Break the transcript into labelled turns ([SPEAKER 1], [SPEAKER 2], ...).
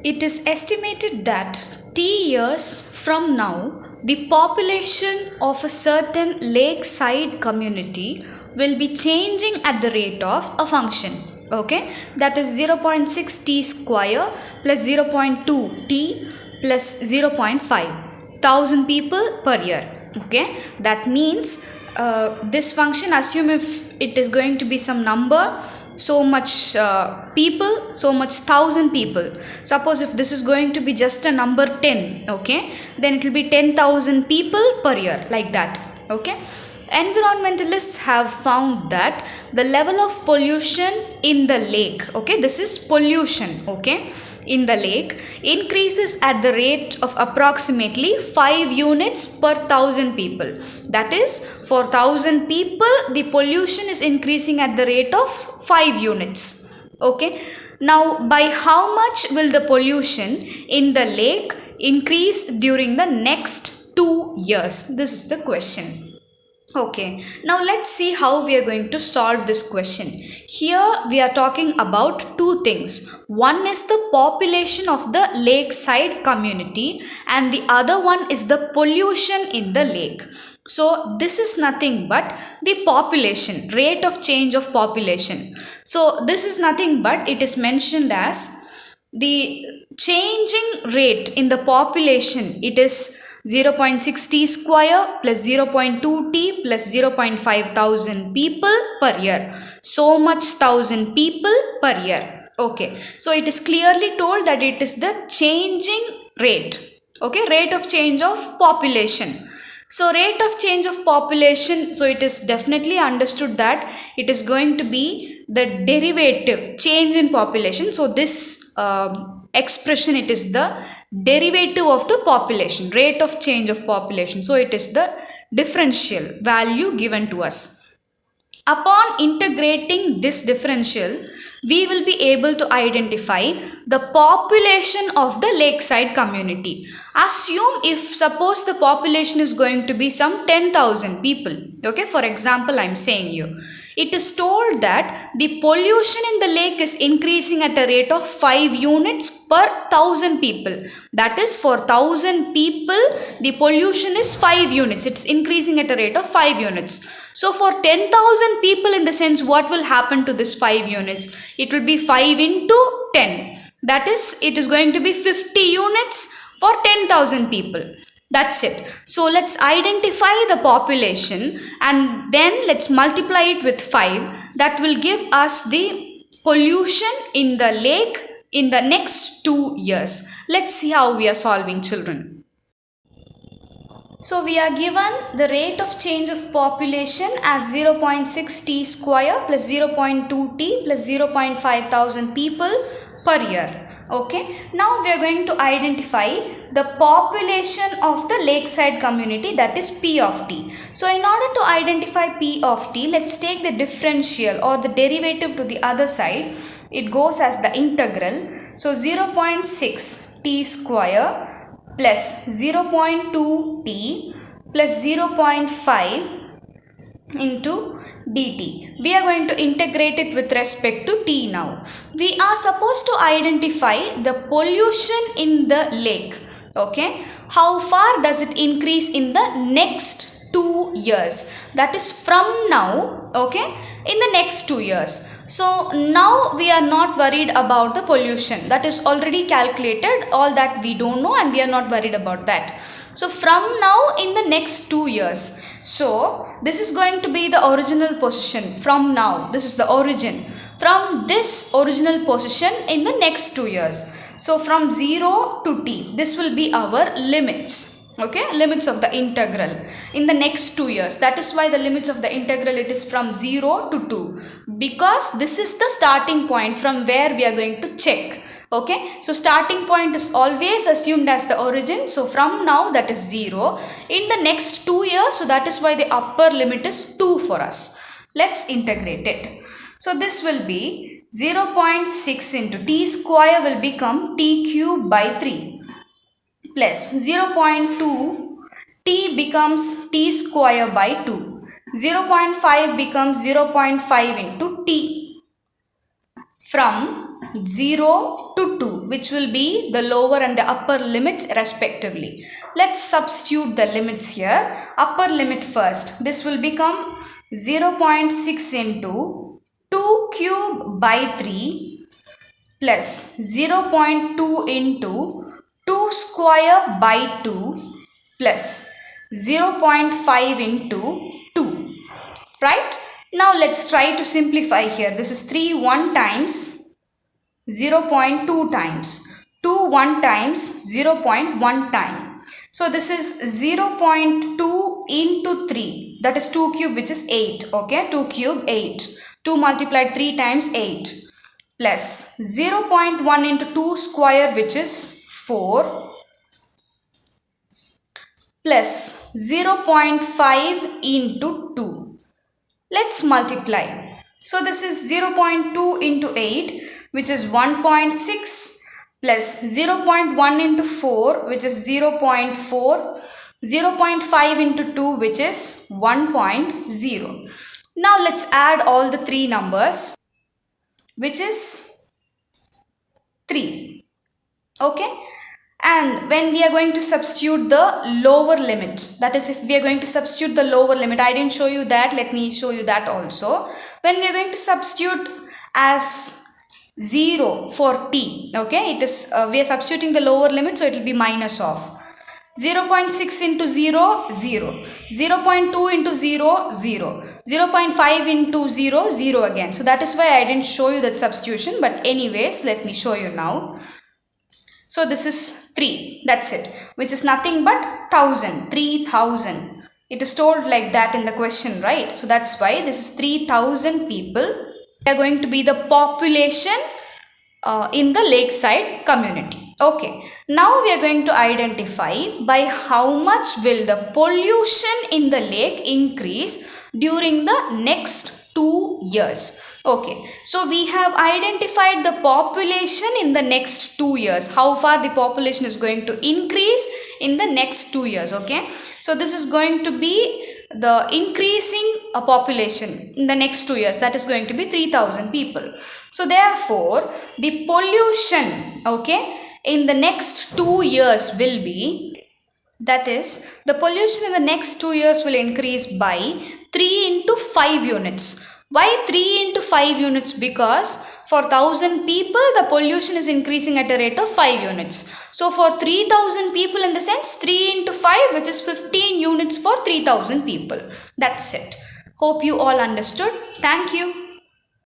[SPEAKER 1] It is estimated that T years from now, the population of a certain lakeside community will be changing at the rate of a function. Okay, that is 0.6 t square plus 0.2 t plus 0.5 thousand people per year. Okay, that means this function, assume if it is going to be some number, so much people, so much thousand people. Suppose if this is going to be just a number 10, okay, then it will be 10,000 people per year, like that. Okay, environmentalists have found that the level of pollution in the lake, okay, this is pollution, okay, in the lake increases at the rate of approximately 5 units per 1000 people. That is, for 1000 people the pollution is increasing at the rate of 5 units. Okay, now by how much will the pollution in the lake increase during the next 2 years? This is the question. Okay, now let's see how we are going to solve this question. Here we are talking about two things. One is the population of the lakeside community and the other one is the pollution in the lake. So this is nothing but the population, rate of change of population. So this is nothing but it is mentioned as the changing rate in the population. It is 0.6 t square plus 0.2 t plus 0.5 thousand people per year. So much thousand people per year. Okay, so it is clearly told that it is the changing rate. Okay, rate of change of population. So rate of change of population, so it is definitely understood that it is going to be the derivative change in population. So this expression, it is the derivative of the population, rate of change of population. So it is the differential value given to us. Upon integrating this differential, we will be able to identify the population of the lakeside community. Assume if suppose the population is going to be some 10,000 people. Okay, for example, I am saying you. It is told that the pollution in the lake is increasing at a rate of 5 units per 1000 people. That is, for 1000 people, the pollution is 5 units. It's increasing at a rate of 5 units. So for 10,000 people, in the sense, what will happen to this 5 units? It will be 5 into 10. That is, it is going to be 50 units for 10,000 people. That's it. So let's identify the population and then let's multiply it with 5. That will give us the pollution in the lake in the next 2 years. Let's see how we are solving, children. So we are given the rate of change of population as 0.6 t square plus 0.2 t plus 0.5 thousand people per year. Okay, now we are going to identify the population of the lakeside community, that is P of t. So in order to identify P of t, let's take the differential or the derivative to the other side. It goes as the integral. So 0.6 t square plus 0.2 t plus 0.5 into dt. We are going to integrate it with respect to t now. We are supposed to identify the pollution in the lake. Okay, how far does it increase in the next 2 years? That is from now, okay, in the next 2 years. So now we are not worried about the pollution. That is already calculated. All that we don't know and we are not worried about that. So from now in the next 2 years. So this is going to be the original position from now. This is the origin. From this original position in the next 2 years. So from 0 to t, this will be our limits. Okay, limits of the integral in the next 2 years. That is why the limits of the integral, it is from 0 to 2. Because this is the starting point from where we are going to check. Okay, so starting point is always assumed as the origin. So from now, that is 0 in the next 2 years. So that is why the upper limit is 2 for us. Let's integrate it. So this will be 0.6 into t square will become t cube by 3 plus 0.2 t becomes t square by 2. 0.5 becomes 0.5 into t from 0 to 2. which will be the lower and the upper limits respectively. Let's substitute the limits here. Upper limit first. This will become 0.6 into 2 cube by 3 plus 0.2 into 2 square by 2 plus 0.5 into 2. Right? Now let's try to simplify here. This is 3 1 times 0.2 times 2 1 times 0.1 time. So this is 0.2 into 3, that is 2 cube, which is 8. Okay, 2 cube 8. 2 multiplied 3 times 8 plus 0.1 into 2 square, which is 4 plus 0.5 into 2. Let's multiply. So this is 0.2 into 8, which is 1.6 plus 0.1 into 4, which is 0.4, 0.5 into 2, which is 1.0. Now let's add all the three numbers, which is 3. Okay. And when we are going to substitute the lower limit, that is, if we are going to substitute the lower limit, I didn't show you that, let me show you that also. When we are going to substitute as 0 for t, okay, it is we are substituting the lower limit, so it will be minus of 0.6 into 0, 0, 0.2 into 0, 0, 0.5 into 0, 0 again. So that is why I didn't show you that substitution, but anyways, let me show you now. So this is 3, that's it, which is nothing but 1000, 3000. It is told like that in the question, right? So that's why this is 3000 people. They are going to be the population in the lakeside community. Okay, now we are going to identify by how much will the pollution in the lake increase during the next 2 years. Okay, so we have identified the population in the next 2 years. How far the population is going to increase in the next 2 years. Okay, so this is going to be the increasing population in the next 2 years. That is going to be 3000 people. So therefore, the pollution, okay, in the next 2 years will be, that is, the pollution in the next 2 years will increase by 3 into 5 units. Why 3 into 5 units? Because for 1000 people, the pollution is increasing at a rate of 5 units. So for 3000 people, in the sense 3 into 5, which is 15 units for 3000 people. That's it. Hope you all understood. Thank you.